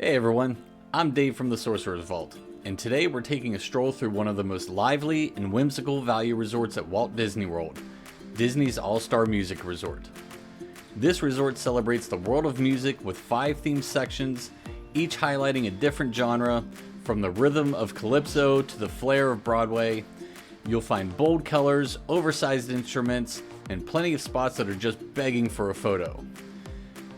Hey everyone, I'm Dave from the Sorcerer's Vault, and today we're taking a stroll through one of the most lively and whimsical value resorts at Walt Disney World, Disney's All-Star Music Resort. This resort celebrates the world of music with 5 themed sections, each highlighting a different genre, from the rhythm of Calypso to the flair of Broadway. You'll find bold colors, oversized instruments, and plenty of spots that are just begging for a photo.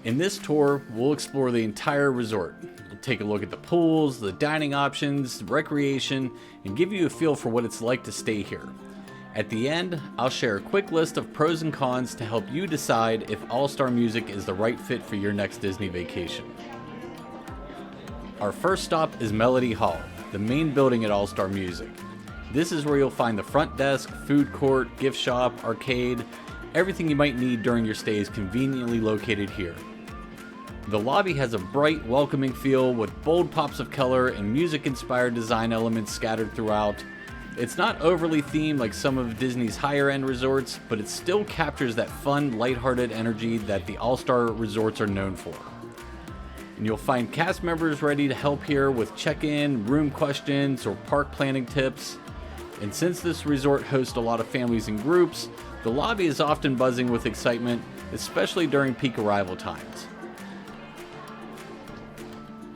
In this tour, we'll explore the entire resort. We'll take a look at the pools, the dining options, recreation, and give you a feel for what it's like to stay here. At the end, I'll share a quick list of pros and cons to help you decide if All-Star Music is the right fit for your next Disney vacation. Our first stop is Melody Hall, the main building at All-Star Music. This is where you'll find the front desk, food court, gift shop, arcade. Everything you might need during your stay is conveniently located here. The lobby has a bright, welcoming feel with bold pops of color and music-inspired design elements scattered throughout. It's not overly themed like some of Disney's higher-end resorts, but it still captures that fun, lighthearted energy that the All-Star resorts are known for. And you'll find cast members ready to help here with check-in, room questions, or park planning tips. And since this resort hosts a lot of families and groups, the lobby is often buzzing with excitement, especially during peak arrival times.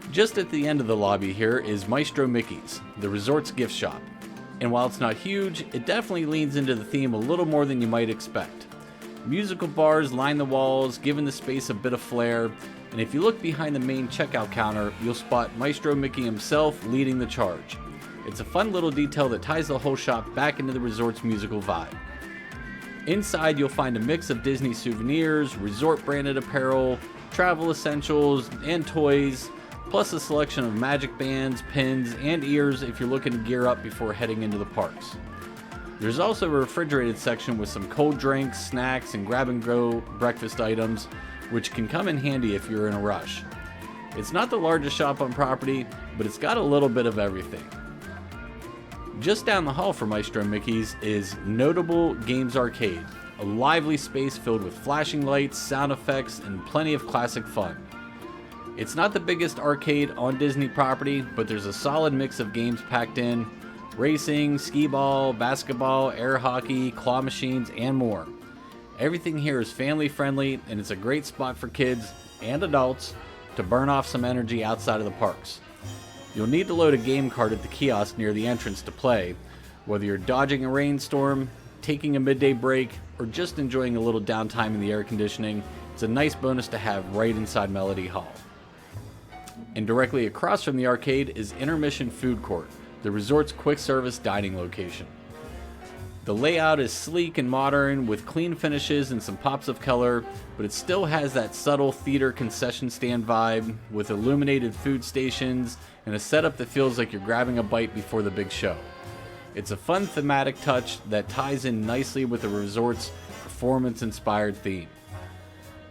Just at the end of the lobby here is Maestro Mickey's, the resort's gift shop. And while it's not huge, it definitely leans into the theme a little more than you might expect. Musical bars line the walls, giving the space a bit of flair, and if you look behind the main checkout counter, you'll spot Maestro Mickey himself leading the charge. It's a fun little detail that ties the whole shop back into the resort's musical vibe. Inside, you'll find a mix of Disney souvenirs, resort-branded apparel, travel essentials, and toys, plus a selection of magic bands, pins, and ears if you're looking to gear up before heading into the parks. There's also a refrigerated section with some cold drinks, snacks, and grab-and-go breakfast items, which can come in handy if you're in a rush. It's not the largest shop on property, but it's got a little bit of everything. Just down the hall from Maestro Mickey's is Notable Games Arcade, a lively space filled with flashing lights, sound effects, and plenty of classic fun. It's not the biggest arcade on Disney property, but there's a solid mix of games packed in: racing, skee-ball, basketball, air hockey, claw machines, and more. Everything here is family friendly, and it's a great spot for kids and adults to burn off some energy outside of the parks. You'll need to load a game card at the kiosk near the entrance to play, whether you're dodging a rainstorm, taking a midday break, or just enjoying a little downtime in the air conditioning. It's a nice bonus to have right inside Melody Hall. And directly across from the arcade is Intermission Food Court, the resort's quick service dining location. The layout is sleek and modern with clean finishes and some pops of color, but it still has that subtle theater concession stand vibe with illuminated food stations and a setup that feels like you're grabbing a bite before the big show. It's a fun thematic touch that ties in nicely with the resort's performance-inspired theme.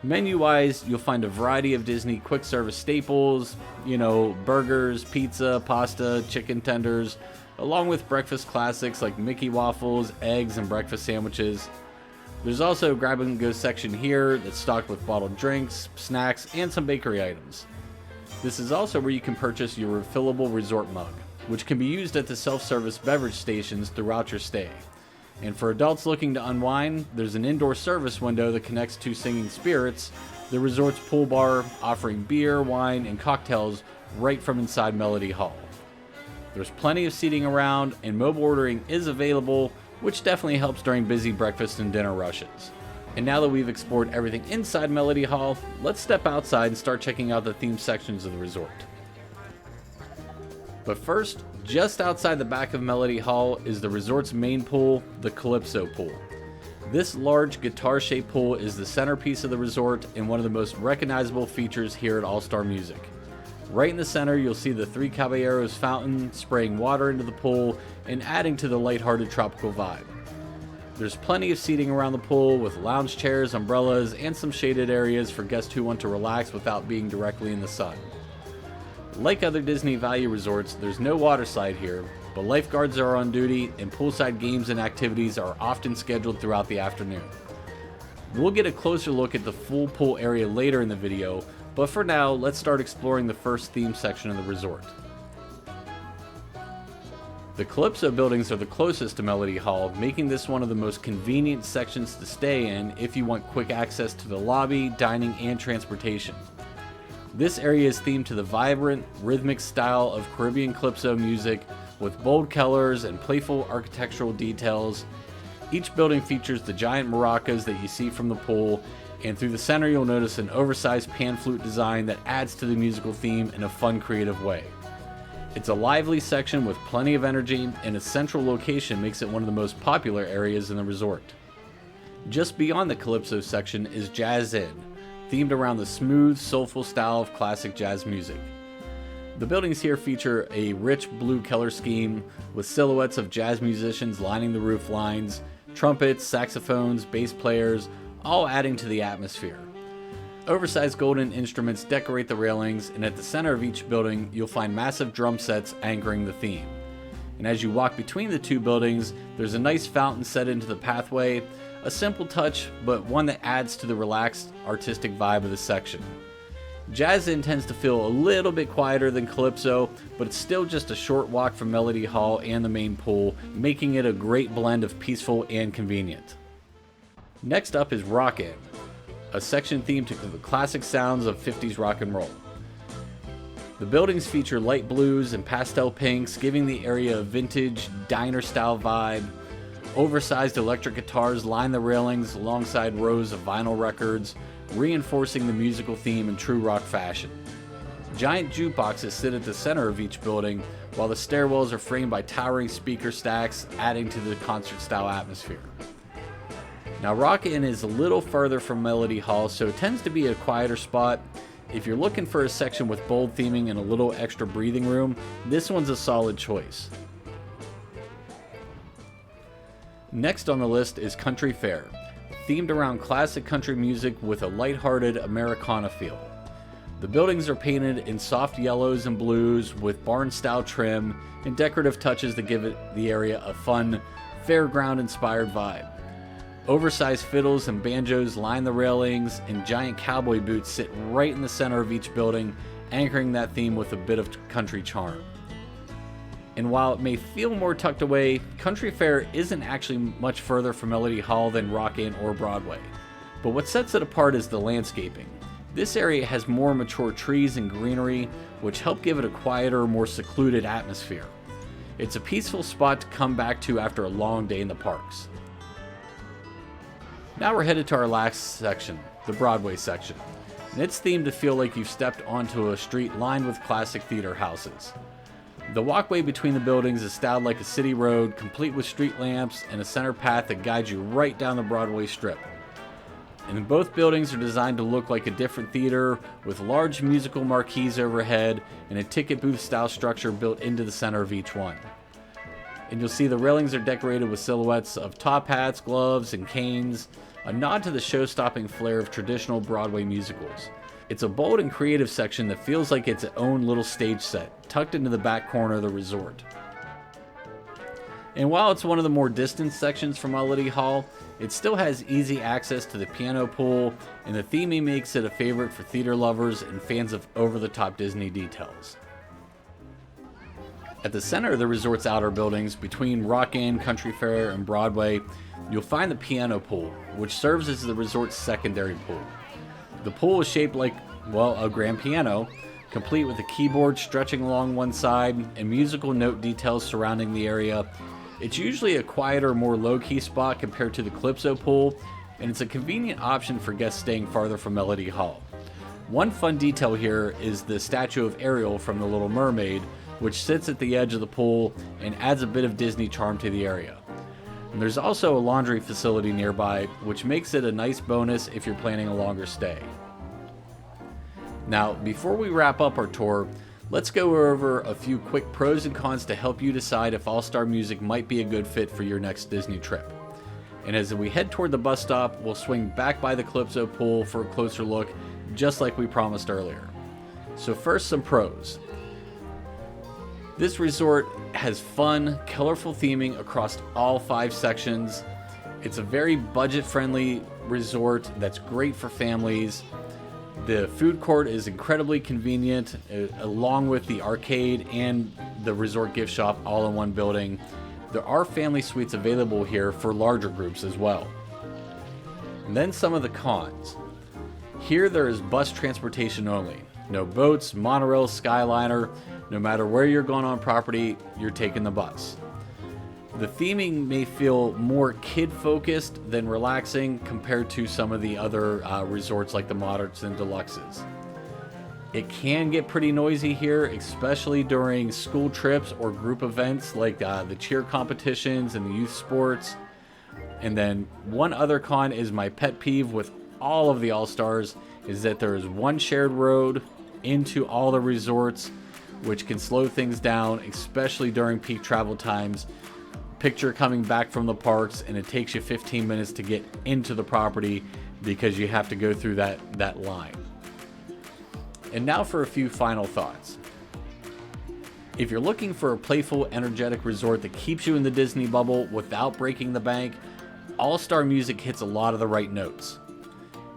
Menu-wise, you'll find a variety of Disney quick service staples, burgers, pizza, pasta, chicken tenders, along with breakfast classics like Mickey waffles, eggs, and breakfast sandwiches. There's also a grab-and-go section here that's stocked with bottled drinks, snacks, and some bakery items. This is also where you can purchase your refillable resort mug, which can be used at the self-service beverage stations throughout your stay. And for adults looking to unwind, there's an indoor service window that connects to Singing Spirits, the resort's pool bar, offering beer, wine, and cocktails right from inside Melody Hall. There's plenty of seating around, and mobile ordering is available, which definitely helps during busy breakfast and dinner rushes. And now that we've explored everything inside Melody Hall, let's step outside and start checking out the themed sections of the resort. But first, just outside the back of Melody Hall is the resort's main pool, the Calypso Pool. This large guitar-shaped pool is the centerpiece of the resort and one of the most recognizable features here at All-Star Music. Right in the center, you'll see the Three Caballeros fountain spraying water into the pool and adding to the lighthearted tropical vibe. There's plenty of seating around the pool with lounge chairs, umbrellas, and some shaded areas for guests who want to relax without being directly in the sun. Like other Disney value resorts, there's no water slide here, but lifeguards are on duty and poolside games and activities are often scheduled throughout the afternoon. We'll get a closer look at the full pool area later in the video, But for now, let's start exploring the first theme section of the resort. The Calypso buildings are the closest to Melody Hall, making this one of the most convenient sections to stay in if you want quick access to the lobby, dining, and transportation. This area is themed to the vibrant, rhythmic style of Caribbean Calypso music with bold colors and playful architectural details. Each building features the giant maracas that you see from the pool, and through the center you'll notice an oversized pan flute design that adds to the musical theme in a fun, creative way. It's a lively section with plenty of energy, and its central location makes it one of the most popular areas in the resort. Just beyond the Calypso section is Jazz Inn, themed around the smooth, soulful style of classic jazz music. The buildings here feature a rich blue color scheme with silhouettes of jazz musicians lining the roof lines, trumpets, saxophones, bass players, all adding to the atmosphere. Oversized golden instruments decorate the railings, and at the center of each building you'll find massive drum sets anchoring the theme. And as you walk between the two buildings, there's a nice fountain set into the pathway, a simple touch, but one that adds to the relaxed, artistic vibe of the section. Jazz Inn tends to feel a little bit quieter than Calypso, but it's still just a short walk from Melody Hall and the main pool, making it a great blend of peaceful and convenient. Next up is Rock Inn, a section themed to the classic sounds of 50s rock and roll. The buildings feature light blues and pastel pinks, giving the area a vintage, diner-style vibe. Oversized electric guitars line the railings alongside rows of vinyl records, reinforcing the musical theme in true rock fashion. Giant jukeboxes sit at the center of each building, while the stairwells are framed by towering speaker stacks, adding to the concert-style atmosphere. Now, Rock Inn is a little further from Melody Hall, so it tends to be a quieter spot. If you're looking for a section with bold theming and a little extra breathing room, this one's a solid choice. Next on the list is Country Fair, themed around classic country music with a lighthearted Americana feel. The buildings are painted in soft yellows and blues with barn-style trim and decorative touches that give the area a fun, fairground-inspired vibe. Oversized fiddles and banjos line the railings, and giant cowboy boots sit right in the center of each building, anchoring that theme with a bit of country charm. And while it may feel more tucked away, Country Fair isn't actually much further from Melody Hall than Rock Inn or Broadway. But what sets it apart is the landscaping. This area has more mature trees and greenery, which help give it a quieter, more secluded atmosphere. It's a peaceful spot to come back to after a long day in the parks. Now we're headed to our last section, the Broadway section, and it's themed to feel like you've stepped onto a street lined with classic theater houses. The walkway between the buildings is styled like a city road, complete with street lamps and a center path that guides you right down the Broadway strip. And both buildings are designed to look like a different theater, with large musical marquees overhead and a ticket booth style structure built into the center of each one. And you'll see the railings are decorated with silhouettes of top hats, gloves, and canes, a nod to the show-stopping flair of traditional Broadway musicals. It's a bold and creative section that feels like its own little stage set, tucked into the back corner of the resort. And while it's one of the more distant sections from Melody Hall, it still has easy access to the piano pool, and the theming makes it a favorite for theater lovers and fans of over-the-top Disney details. At the center of the resort's outer buildings, between Rock Inn, Country Fair, and Broadway, you'll find the piano pool, which serves as the resort's secondary pool. The pool is shaped like, well, a grand piano, complete with a keyboard stretching along one side and musical note details surrounding the area. It's usually a quieter, more low-key spot compared to the Calypso pool, and it's a convenient option for guests staying farther from Melody Hall. One fun detail here is the statue of Ariel from The Little Mermaid, which sits at the edge of the pool and adds a bit of Disney charm to the area. And there's also a laundry facility nearby, which makes it a nice bonus if you're planning a longer stay. Now, before we wrap up our tour, let's go over a few quick pros and cons to help you decide if All-Star Music might be a good fit for your next Disney trip. And as we head toward the bus stop, we'll swing back by the Calypso pool for a closer look, just like we promised earlier. So first, some pros. This resort has fun, colorful theming across all 5 sections. It's a very budget-friendly resort that's great for families. The food court is incredibly convenient, along with the arcade and the resort gift shop all in one building. There are family suites available here for larger groups as well. And then some of the cons. Here there is bus transportation only. No boats, monorail, Skyliner. No matter where you're going on property, you're taking the bus. The theming may feel more kid-focused than relaxing compared to some of the other resorts like the Moderates and Deluxes. It can get pretty noisy here, especially during school trips or group events like the cheer competitions and the youth sports. And then one other con is my pet peeve with all of the All-Stars is that there is one shared road into all the resorts, which can slow things down, especially during peak travel times. Picture coming back from the parks and it takes you 15 minutes to get into the property because you have to go through that line. And now for a few final thoughts. If you're looking for a playful, energetic resort that keeps you in the Disney bubble without breaking the bank, All-Star Music hits a lot of the right notes.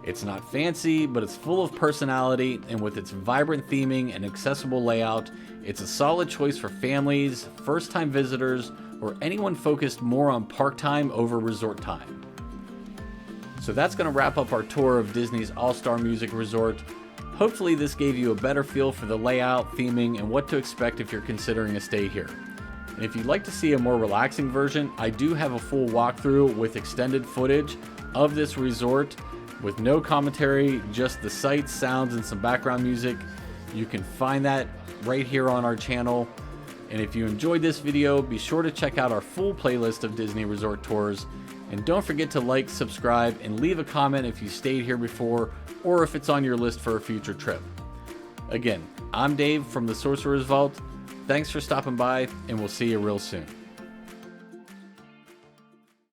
It's not fancy, but it's full of personality, and with its vibrant theming and accessible layout, it's a solid choice for families, first-time visitors, or anyone focused more on park time over resort time. So that's going to wrap up our tour of Disney's All-Star Music Resort. Hopefully this gave you a better feel for the layout, theming, and what to expect if you're considering a stay here. And if you'd like to see a more relaxing version, I do have a full walkthrough with extended footage of this resort with no commentary, just the sights, sounds, and some background music. You can find that right here on our channel. And if you enjoyed this video, be sure to check out our full playlist of Disney resort tours. And don't forget to like, subscribe, and leave a comment if you stayed here before or if it's on your list for a future trip. Again, I'm Dave from the Sorcerer's Vault. Thanks for stopping by, and we'll see you real soon.